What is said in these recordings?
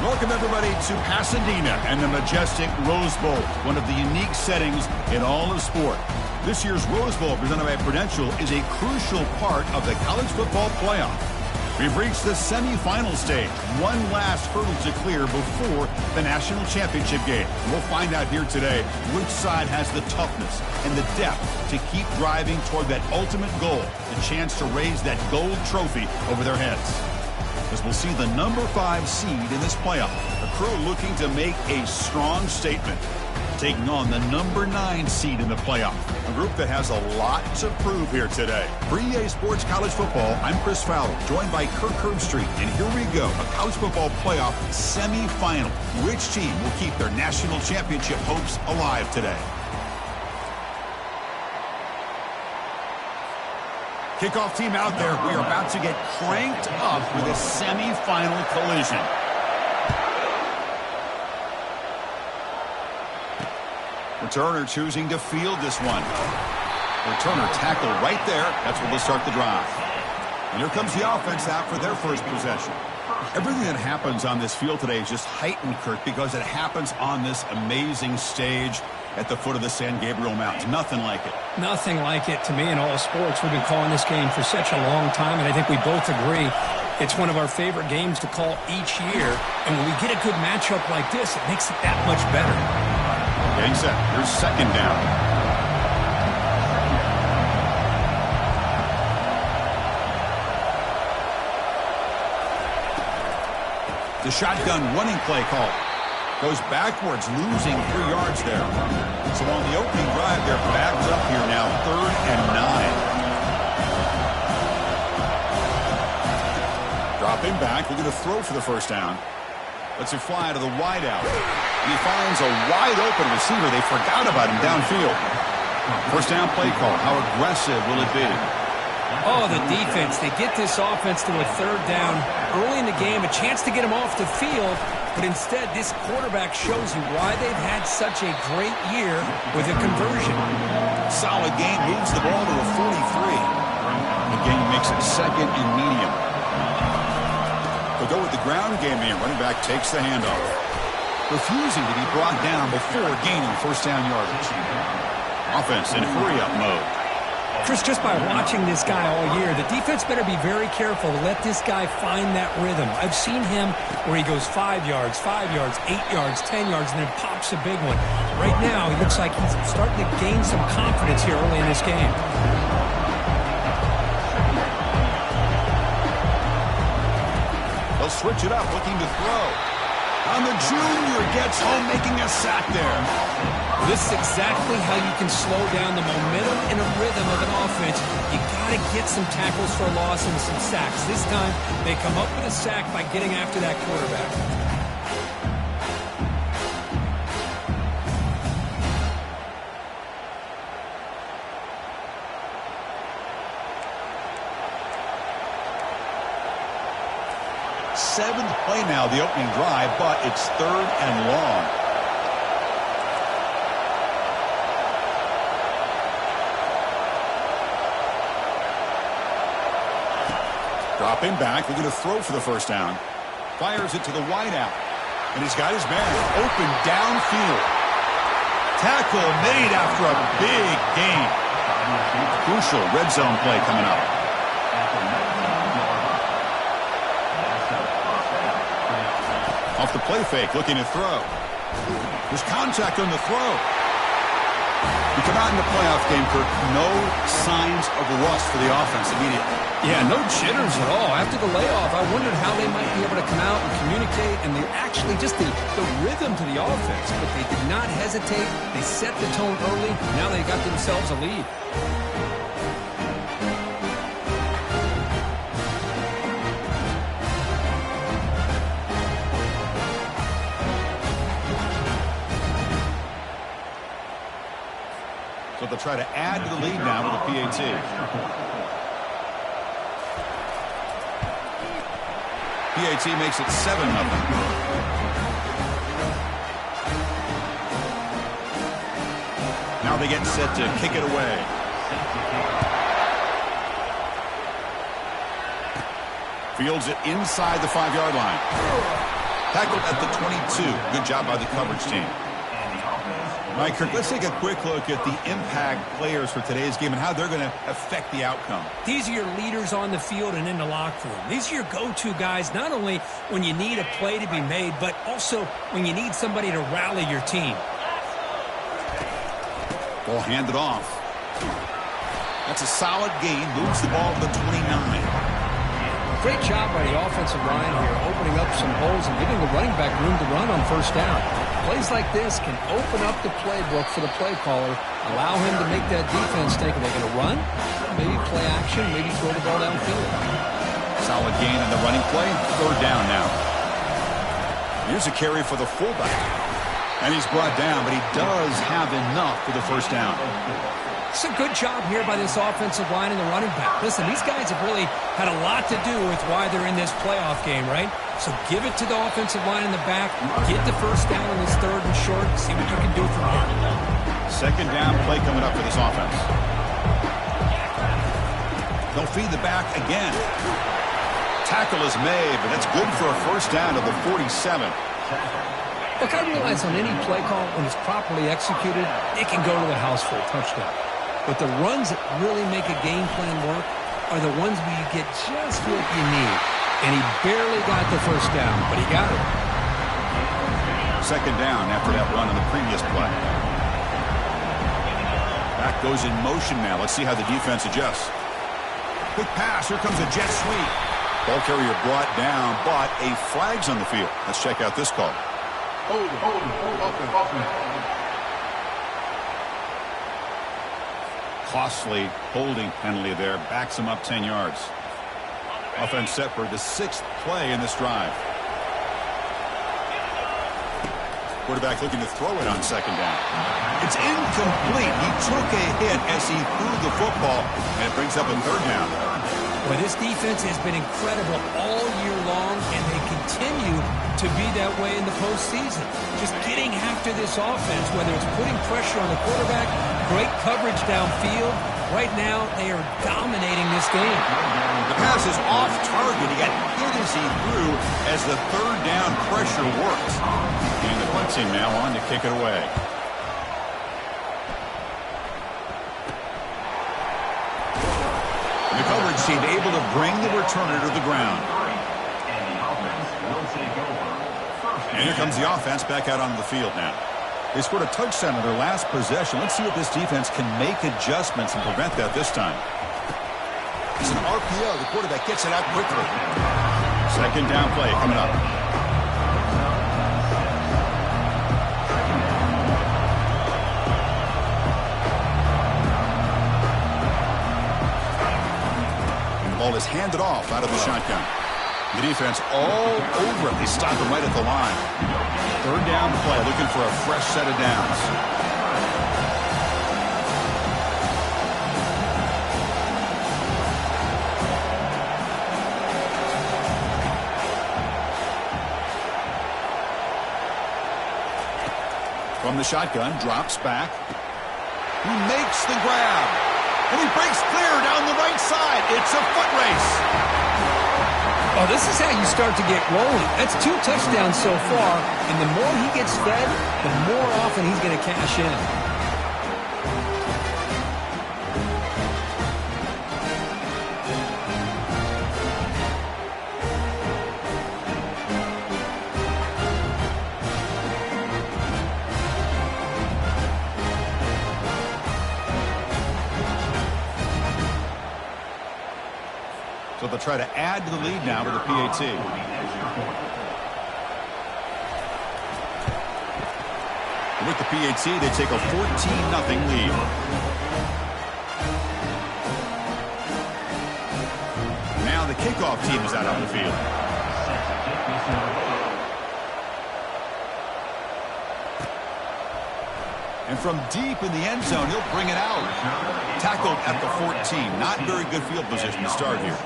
Welcome, everybody, to Pasadena and the majestic Rose Bowl, one of the unique settings in all of sport. This year's Rose Bowl, presented by Prudential, is a crucial part of the college football playoff. We've reached the semifinal stage, one last hurdle to clear before the national championship game. We'll find out here today which side has the toughness and the depth to keep driving toward that ultimate goal, the chance to raise that gold trophy over their heads. As we'll see the number 5 seed in this playoff, a crew looking to make a strong statement, taking on the number 9 seed in the playoff, a group that has a lot to prove here today. For EA Sports College Football, I'm Chris Fowler, joined by Kirk Herbstreit, and here we go, a college football playoff semifinal. Which team will keep their national championship hopes alive today? Kickoff team out there. We are about to get cranked up with a semifinal collision. Returner choosing to field this one. Returner tackle right there. That's where they'll start the drive. And here comes the offense out for their first possession. Everything that happens on this field today is just heightened, Kirk, because it happens on this amazing stage at the foot of the San Gabriel Mountains. Nothing like it. Nothing like it to me in all sports. We've been calling this game for such a long time, and I think we both agree it's one of our favorite games to call each year. And when we get a good matchup like this, it makes it that much better. Getting set. Here's second down. The shotgun running play call. Goes backwards, losing 3 yards there. So on the opening drive, they're backed up here now, 3rd and 9. Dropping back, looking to throw for the first down. Lets it fly to the wideout. He finds a wide open receiver. They forgot about him downfield. First down play call. How aggressive will it be? Oh, the defense. They get this offense to a 3rd down early in the game, a chance to get him off the field, but instead this quarterback shows you why they've had such a great year with a conversion. Solid game, moves the ball to a 43. The game makes it 2nd and medium. They'll go with the ground game here. Running back takes the handoff, refusing to be brought down before gaining first down yardage. Offense in hurry-up mode. Chris, just by watching this guy all year, the defense better be very careful to let this guy find that rhythm. I've seen him where he goes 5 yards, 8 yards, 10 yards, and then pops a big one. Right now, he looks like he's starting to gain some confidence here early in this game. They'll switch it up, looking to throw. And the junior gets home, making a sack there. This is exactly how you can slow down the momentum and a rhythm of an offense. You got to get some tackles for loss and some sacks. This time, they come up with a sack by getting after that quarterback. Seventh play now, the opening drive, but it's 3rd and long. Dropping back, looking to throw for the first down. Fires it to the wideout. And he's got his man open downfield. Tackle made after a big gain. Crucial red zone play coming up. Off the play fake, looking to throw. There's contact on the throw. We come out in the playoff game, Kirk, no signs of rust for the offense immediately. Yeah, no jitters at all. After the layoff, I wondered how they might be able to come out and communicate, and they're actually just the rhythm to the offense. But they did not hesitate. They set the tone early. Now they got themselves a lead. So they'll try to add to the lead now with a PAT. PAT makes it 7-0. Now they get set to kick it away. Fields it inside the 5-yard line. Tackled at the 22. Good job by the coverage team. All right, Kirk, let's take a quick look at the impact players for today's game and how they're going to affect the outcome. These are your leaders on the field and in the locker room. These are your go-to guys, not only when you need a play to be made, but also when you need somebody to rally your team. Ball handed off. That's a solid gain. Moves the ball to the 29. Great job by the offensive line here, opening up some holes and giving the running back room to run on first down. Plays like this can open up the playbook for the play caller, allow him to make that defense think, are they going to run? Maybe play action, maybe throw the ball downfield. Solid gain in the running play. Third down now. Here's a carry for the fullback. And he's brought down, but he does have enough for the first down. It's a good job here by this offensive line and the running back. Listen, these guys have really had a lot to do with why they're in this playoff game, right? So give it to the offensive line in the back. Get the first down on this third and short. See what you can do from here. Second down play coming up for this offense. They'll feed the back again. Tackle is made, but that's good for a first down to the 47. Look, I realize on any play call, when it's properly executed, it can go to the house for a touchdown. But the runs that really make a game plan work are the ones where you get just what you need. And he barely got the first down, but he got it. Second down after that run on the previous play. Back goes in motion now. Let's see how the defense adjusts. Quick pass. Here comes a jet sweep. Ball carrier brought down, but a flag's on the field. Let's check out this call. Hold. Costly holding penalty there. Backs him up 10 yards. Offense set for the 6th play in this drive. Quarterback looking to throw it on second down. It's incomplete. He took a hit as he threw the football, and it brings up a third down. Well, this defense has been incredible all year long, and they continue to be that way in the postseason. Just getting after this offense, whether it's putting pressure on the quarterback, great coverage downfield. Right now, they are dominating this game. The pass is off target. He got hit as he threw as the third down pressure worked. And the punt team now on to kick it away. The coverage team able to bring the returner to the ground. And here comes the offense back out onto the field now. They scored a touchdown in their last possession. Let's see if this defense can make adjustments and prevent that this time. It's an RPO. The quarterback gets it out quickly. Second down play coming up. The ball is handed off out of the shotgun. The defense all over it. They stop him right at the line. Third down play, looking for a fresh set of downs. From the shotgun, drops back. He makes the grab. And he breaks clear down the right side. It's a foot race. Oh, this is how you start to get rolling. That's 2 touchdowns so far, and the more he gets fed, the more often he's going to cash in. So they'll try to add to the lead now with the PAT. With the PAT, they take a 14-0 lead. Now the kickoff team is out on the field. And from deep in the end zone, he'll bring it out. Tackled at the 14. Not very good field position to start here.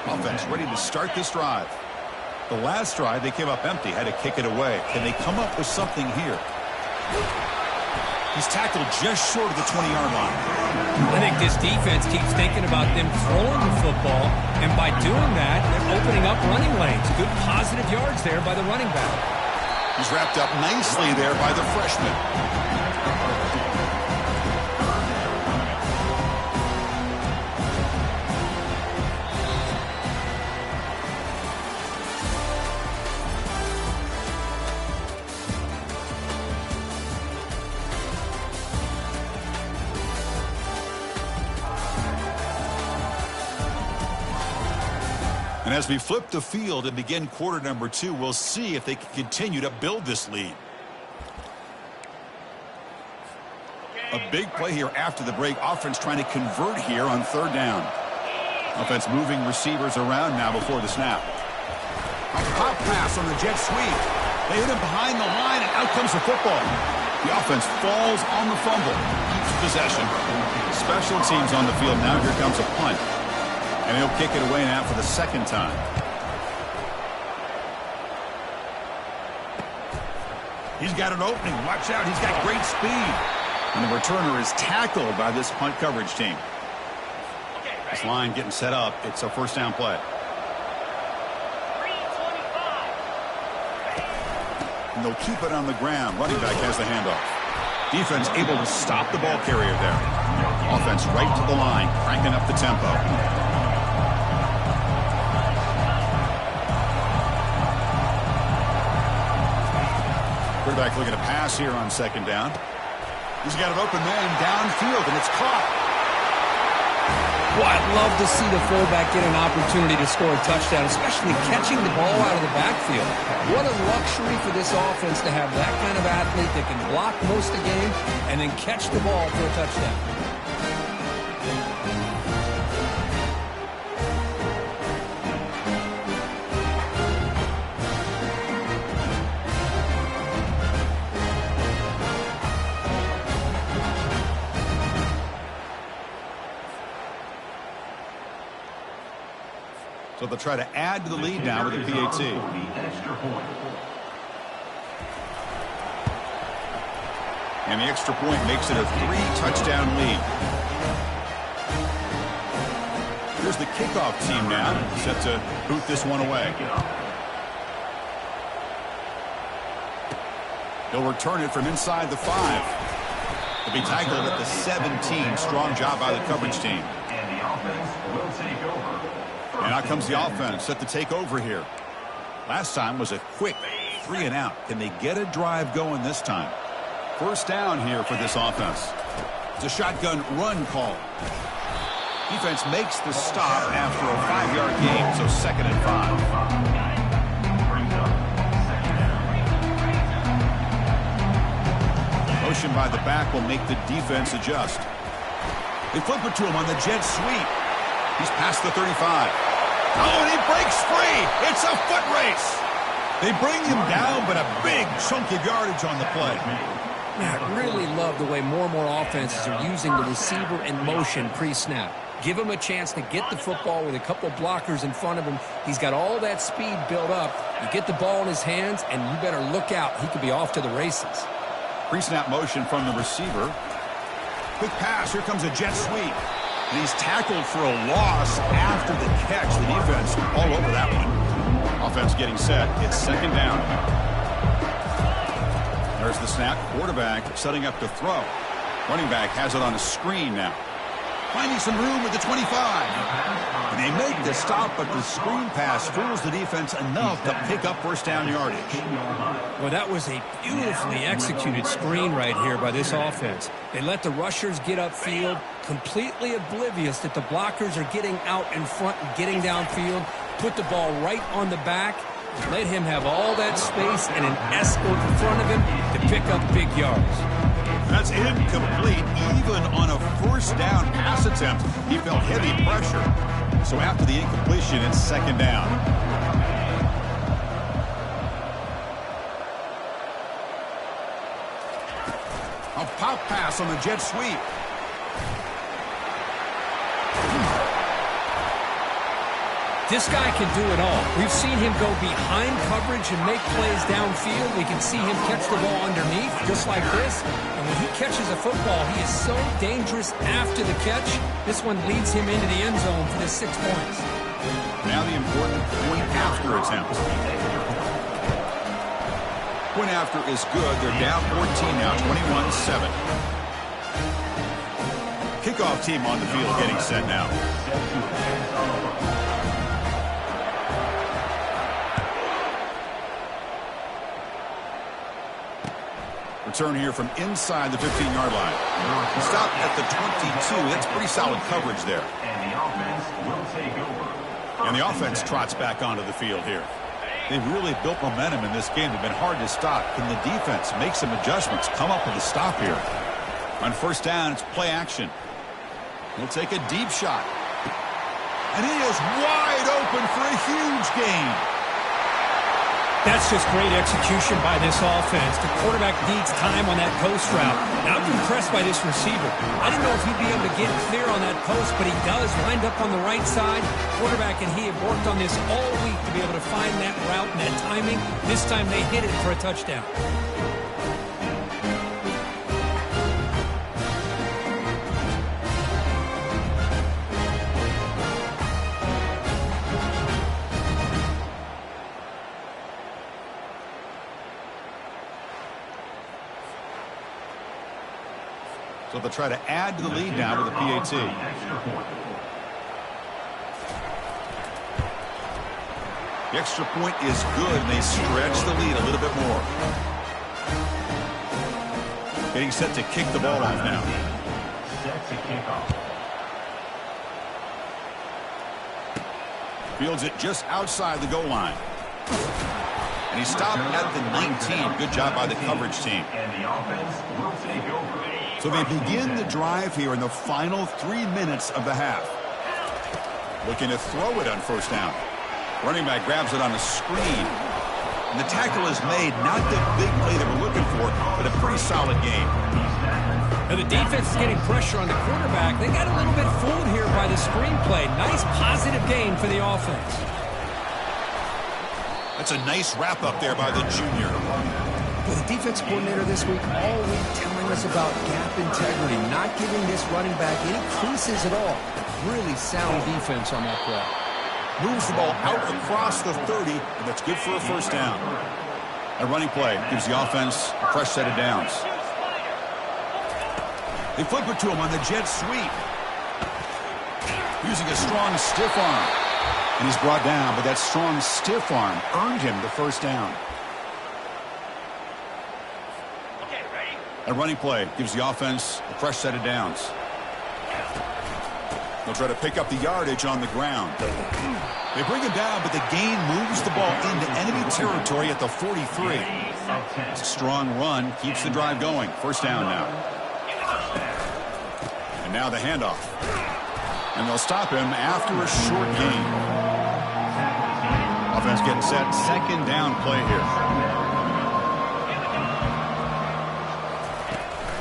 Offense ready to start this drive. The last drive, they came up empty, had to kick it away. Can they come up with something here? He's tackled just short of the 20-yard line. I think this defense keeps thinking about them throwing the football, and by doing that, they're opening up running lanes. Good positive yards there by the running back. He's wrapped up nicely there by the freshman. And as we flip the field and begin quarter number 2, we'll see if they can continue to build this lead. A big play here after the break. Offense trying to convert here on third down. Offense moving receivers around now before the snap. A pop pass on the jet sweep. They hit him behind the line, and out comes the football. The offense falls on the fumble. Keeps possession. Special teams on the field. Now here comes a punt. And he'll kick it away now for the second time. He's got an opening. Watch out. He's got great speed. And the returner is tackled by this punt coverage team. This line getting set up. It's a first down play. And they'll keep it on the ground. Running back has the handoff. Defense able to stop the ball carrier there. Offense right to the line, cranking up the tempo. Quarterback looking to pass here on second down. He's got an open man downfield, and it's caught. Well, I'd love to see the fullback get an opportunity to score a touchdown, especially catching the ball out of the backfield. What a luxury for this offense to have that kind of athlete that can block most of the game and then catch the ball for a touchdown. So they'll try to add to the lead now with a PAT. And the extra point makes it a 3-touchdown lead. Here's the kickoff team now, set to boot this one away. He'll return it from inside the 5. He'll be tackled at the 17. Strong job by the coverage team. And the offense will take over. And out comes the offense, set to take over here. Last time was a quick 3 and out. Can they get a drive going this time? First down here for this offense. It's a shotgun run call. Defense makes the stop after a 5-yard gain, so second and 5. Motion by the back will make the defense adjust. They flip it to him on the jet sweep. He's past the 35. Oh, and he breaks free. It's a foot race. They bring him down, but a big chunk of yardage on the play. I really love the way more and more offenses are using the receiver in motion pre-snap. Give him a chance to get the football with a couple blockers in front of him. He's got all that speed built up. You get the ball in his hands, and you better look out. He could be off to the races. Pre-snap motion from the receiver. Quick pass. Here comes a jet sweep. And he's tackled for a loss after the catch. The defense all over that one. Offense getting set. It's second down. There's the snap. Quarterback setting up to throw. Running back has it on a screen now. Finding some room with the 25. And they make the stop, but the screen pass fools the defense enough to pick up first down yardage. Well, that was a beautifully executed screen right here by this offense. They let the rushers get upfield, completely oblivious that the blockers are getting out in front and getting downfield, put the ball right on the back, let him have all that space and an escort in front of him to pick up big yards. That's incomplete. Even on a first down pass attempt, he felt heavy pressure. So after the incompletion, it's second down. A pop pass on the jet sweep. This guy can do it all. We've seen him go behind coverage and make plays downfield. We can see him catch the ball underneath, just like this. And when he catches a football, he is so dangerous after the catch. This one leads him into the end zone for the 6 points. Now the important point after attempt. Point after is good. They're down 14 now, 21-7. Kickoff team on the field getting set now. Return here from inside the 15-yard line. Stop at the 22. That's pretty solid coverage there. And the offense will take over. And the offense trots back onto the field here. They've really built momentum in this game. They've been hard to stop. Can the defense make some adjustments, come up with a stop here? On first down, it's play action. He'll take a deep shot. And he is wide open for a huge gain. That's just great execution by this offense. The quarterback needs time on that post route. Now I'm impressed by this receiver. I didn't know if he'd be able to get clear on that post, but he does. Lined up on the right side. Quarterback and he have worked on this all week to be able to find that route and that timing. This time they hit it for a touchdown. So they'll try to add to the lead now with a PAT. The extra point is good, and they stretch the lead a little bit more. Getting set to kick the ball off now. Set to kick off. Fields it just outside the goal line. And he stopped at the 19. Good job by the coverage team. And the offense will take over. So they begin the drive here in the final 3 minutes of the half. Looking to throw it on first down. Running back grabs it on a screen. And the tackle is made. Not the big play that we're looking for, but a pretty solid game. Now the defense is getting pressure on the quarterback. They got a little bit fooled here by the screen play. Nice positive gain for the offense. That's a nice wrap up there by the junior. Well, the defense coordinator this week all week telling us about gap integrity, not giving this running back any creases at all. Really sound defense on that play. Moves the ball out across the 30, and that's good for a first down. A running play gives the offense a fresh set of downs. They flip it to him on the jet sweep. Using a strong stiff arm. And he's brought down, but that strong stiff arm earned him the first down. A running play gives the offense a fresh set of downs. They'll try to pick up the yardage on the ground. They bring him down, but the gain moves the ball into enemy territory at the 43. It's a strong run, keeps the drive going. First down now. And now the handoff. And they'll stop him after a short gain. Offense getting set. Second down play here.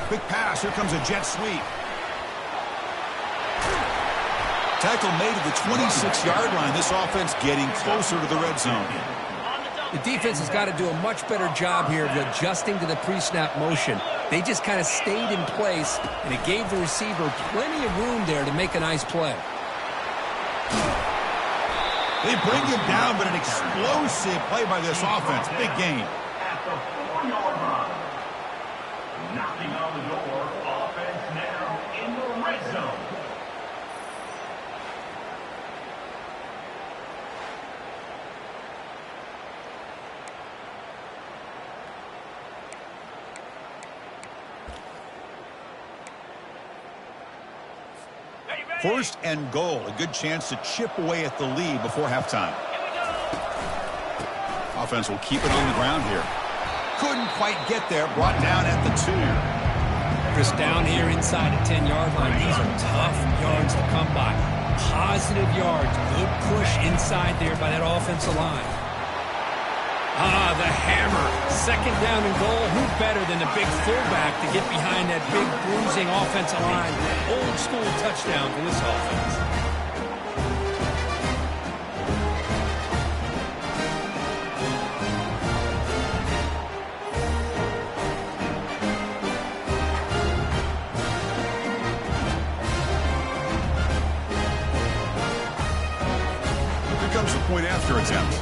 Quick pass. Here comes a jet sweep. Tackle made at the 26-yard line. This offense getting closer to the red zone. The defense has got to do a much better job here of adjusting to the pre-snap motion. They just kind of stayed in place, and it gave the receiver plenty of room there to make a nice play. They bring him down, but an explosive play by this offense. Big gain. At the 4-yard line. Knocking on the door. Offense now in the red zone. First and goal. A good chance to chip away at the lead before halftime. Offense will keep it on the ground here. Couldn't quite get there. Brought down at the 2. Just down here inside the 10-yard line. These are tough yards to come by. Positive yards. Good push inside there by that offensive line. Ah, the hammer. Second down and goal. Who better than the big fullback to get behind that big bruising offensive line? Old school touchdown for this offense. comes the point after attempt.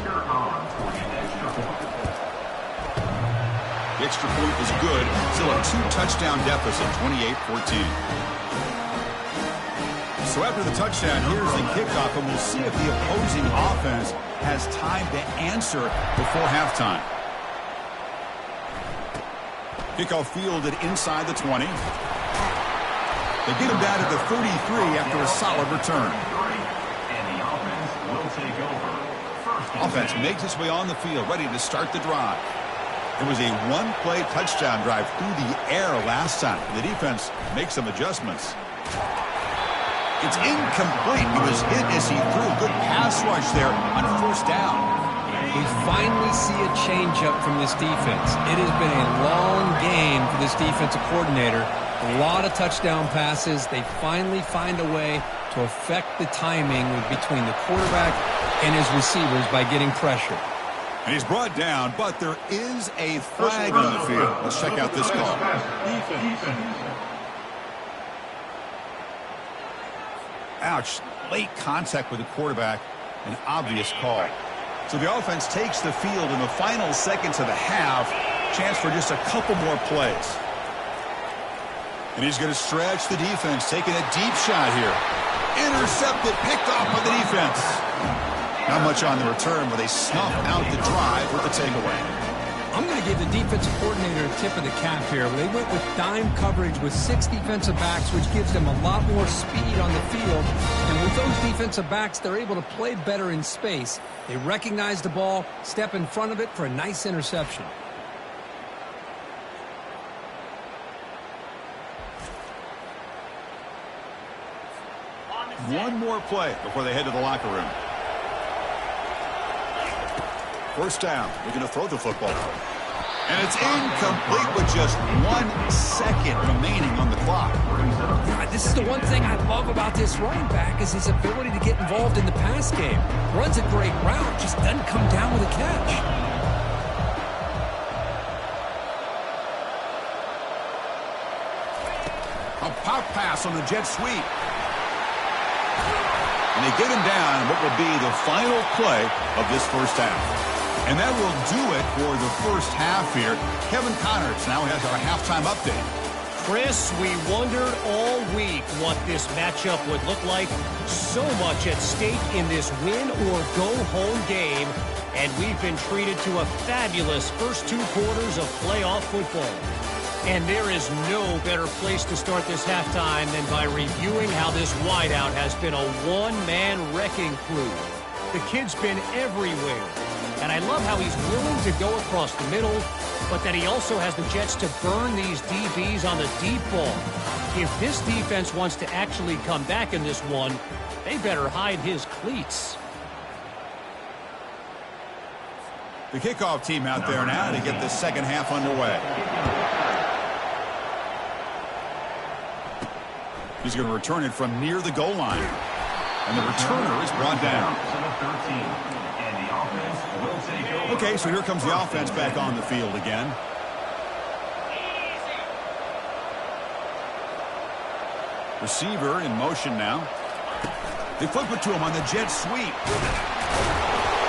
The extra point is good. Still a 2-touchdown deficit, 28-14. So after the touchdown, here's the kickoff, and we'll see if the opposing offense has time to answer before halftime. Kickoff fielded inside the 20. They get him down to the 33 after a solid return. And the offense will take over. Offense makes its way on the field, ready to start the drive. It was a one-play touchdown drive through the air last time. The defense makes some adjustments. It's incomplete. He was hit as he threw. Good pass rush there on first down. We finally see a change-up from this defense. It has been a long game for this defensive coordinator. A lot of touchdown passes. They finally find a way to affect the timing between the quarterback and his receivers by getting pressure. And he's brought down, but there is a flag on the field. Let's check out this call. Ouch. Late contact with the quarterback. An obvious call. So the offense takes the field in the final seconds of the half. Chance for just a couple more plays. And he's going to stretch the defense, taking a deep shot here. Intercepted, picked off by the defense. Not much on the return, where they snuff out the drive with the takeaway. I'm going to give the defensive coordinator a tip of the cap here. They went with dime coverage with 6 defensive backs, which gives them a lot more speed on the field. And with those defensive backs, they're able to play better in space. They recognize the ball, step in front of it for a nice interception. One more play before they head to the locker room. First down. They're going to throw the football. And it's incomplete with just 1 second remaining on the clock. This is the one thing I love about this running back is his ability to get involved in the pass game. Runs a great route, just doesn't come down with a catch. A pop pass on the jet sweep. And they get him down what will be the final play of this first half. And that will do it for the first half here. Kevin Connors now has our halftime update. Chris, we wondered all week what this matchup would look like. So much at stake in this win-or-go-home game. And we've been treated to a fabulous first 2 quarters of playoff football. And there is no better place to start this halftime than by reviewing how this wideout has been a one-man wrecking crew. The kid's been everywhere. And I love how he's willing to go across the middle, but that he also has the Jets to burn these DBs on the deep ball. If this defense wants to actually come back in this one, they better hide his cleats. The kickoff team out there now to get the second half underway. He's going to return it from near the goal line. And the returner is brought down. Okay, so here comes the offense back on the field again. Receiver in motion now. They flip it to him on the jet sweep.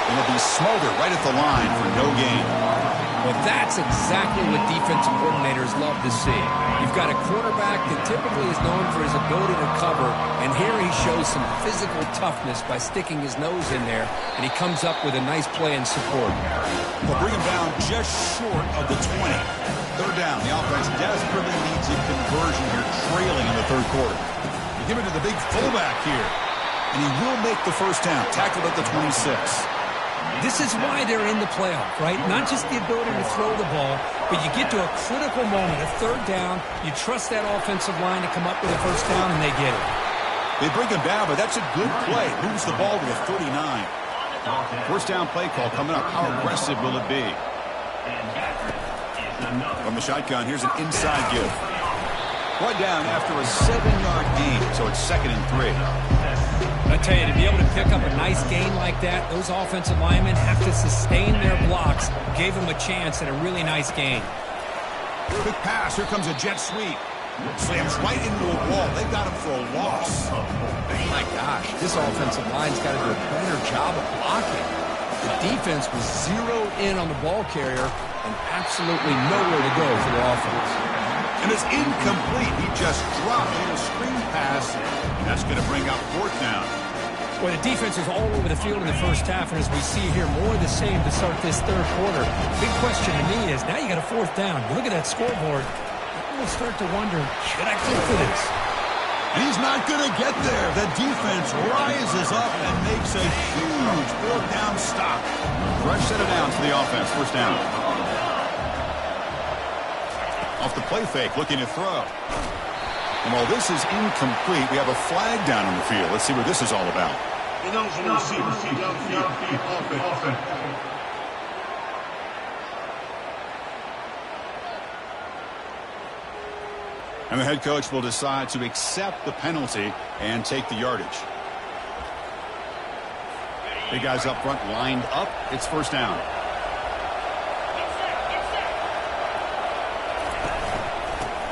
And he'll be smothered right at the line for no gain. Well, that's exactly what defensive coordinators love to see. You've got a quarterback that typically is known for his ability to cover, and here he shows some physical toughness by sticking his nose in there, and he comes up with a nice play and support. They'll bring him down just short of the 20. Third down. The offense desperately needs a conversion here, trailing in the third quarter. They give it to the big fullback here, and he will make the first down, tackled at the 26. This is why they're in the playoff, right? Not just the ability to throw the ball, but you get to a critical moment, a third down, you trust that offensive line to come up with a first down, and they get it. They bring him down, but that's a good play. Moves the ball to the 39. First down play call coming up. How aggressive will it be? From the shotgun, here's an inside give. Brought down after a 7-yard gain, so it's 2nd and 3. I tell you, to be able to pick up a nice gain like that, those offensive linemen have to sustain their blocks. Gave them a chance at a really nice gain. Quick pass. Here comes a jet sweep. Slams right into a wall. They got him for a loss. My gosh, this offensive line's got to do a better job of blocking. The defense was zeroed in on the ball carrier and absolutely nowhere to go for the offense. And it's incomplete. He just dropped in a screen pass. That's going to bring up fourth down. Well, the defense is all over the field in the first half, and as we see here, more of the same to start this third quarter. Big question to me is, now you got a fourth down. You look at that scoreboard, you'll start to wonder, should I go for this? And he's not going to get there. The defense rises up and makes a huge fourth down stop. Fresh set of downs for the offense. First down. Off the play fake, looking to throw. And while this is incomplete, we have a flag down on the field. Let's see what this is all about. And the head coach will decide to accept the penalty and take the yardage. Big guys up front lined up. It's first down.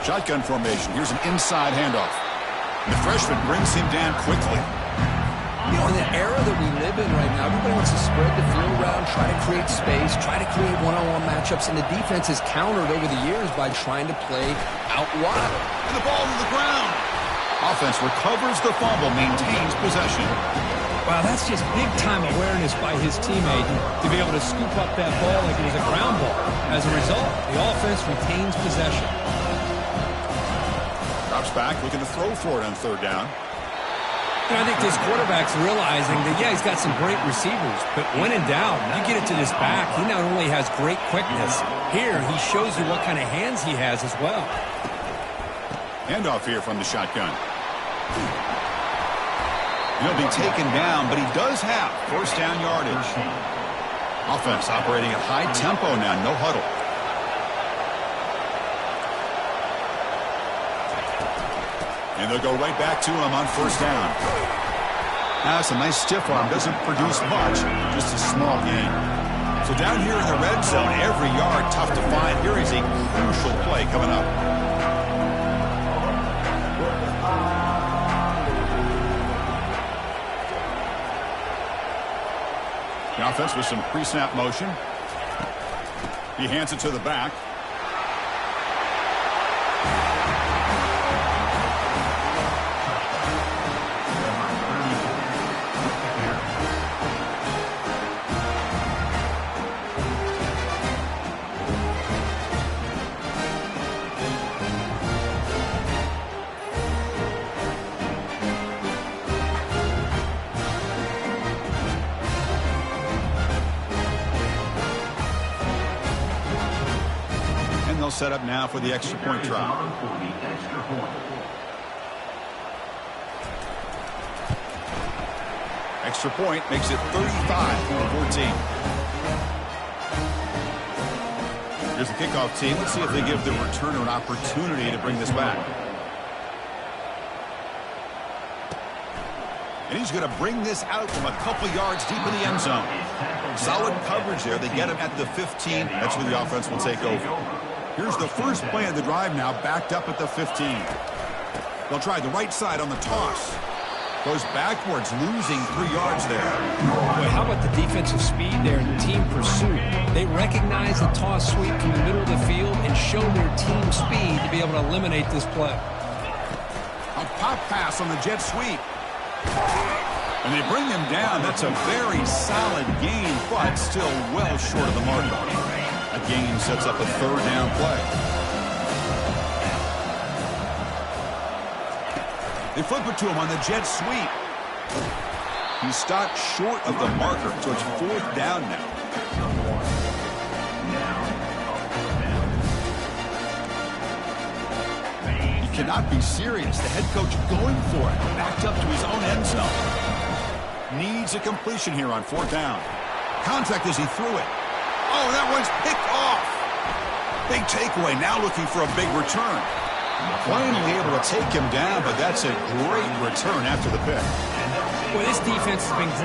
Shotgun formation. Here's an inside handoff. And the freshman brings him down quickly. You know, in the era that we live in right now, everybody wants to spread the field around, try to create space, try to create one-on-one matchups, and the defense is countered over the years by trying to play out wide. And the ball to the ground. Offense recovers the fumble, maintains possession. Wow, that's just big-time awareness by his teammate to be able to scoop up that ball like it was a ground ball. As a result, the offense retains possession. Drops back, looking to throw for it on third down. You know, I think this quarterback's realizing that, yeah, he's got some great receivers, but when in doubt, you get it to this back, he not only has great quickness, here he shows you what kind of hands he has as well. Handoff here from the shotgun. He'll be taken down, but he does have first down yardage. Offense operating at high tempo now, no huddle. And they'll go right back to him on first down. Now, it's a nice stiff arm. Doesn't produce much, just a small gain. So down here in the red zone, every yard tough to find. Here is a crucial play coming up. The offense with some pre-snap motion. He hands it to the back. Set up now for the extra point try. Extra point makes it 35-14. Here's the kickoff team. Let's see if they give the returner an opportunity to bring this back. And he's going to bring this out from a couple yards deep in the end zone. Solid coverage there. They get him at the 15. That's where the offense will take over. Here's the first play of the drive now, backed up at the 15. They'll try the right side on the toss. Goes backwards, losing 3 yards there. Boy, how about the defensive speed there and the team pursuit? They recognize the toss sweep from the middle of the field and show their team speed to be able to eliminate this play. A pop pass on the jet sweep. And they bring him down. That's a very solid gain, but still well short of the mark. A gain sets up a third down play. They flip it to him on the jet sweep. He stopped short of the marker, so it's fourth down now. He cannot be serious. The head coach going for it. Backed up to his own end zone. Needs a completion here on fourth down. Contact as he threw it. Oh, that one's picked off. Big takeaway, now looking for a big return. Finally able to take him down, but that's a great return after the pick. Well, this defense has been great.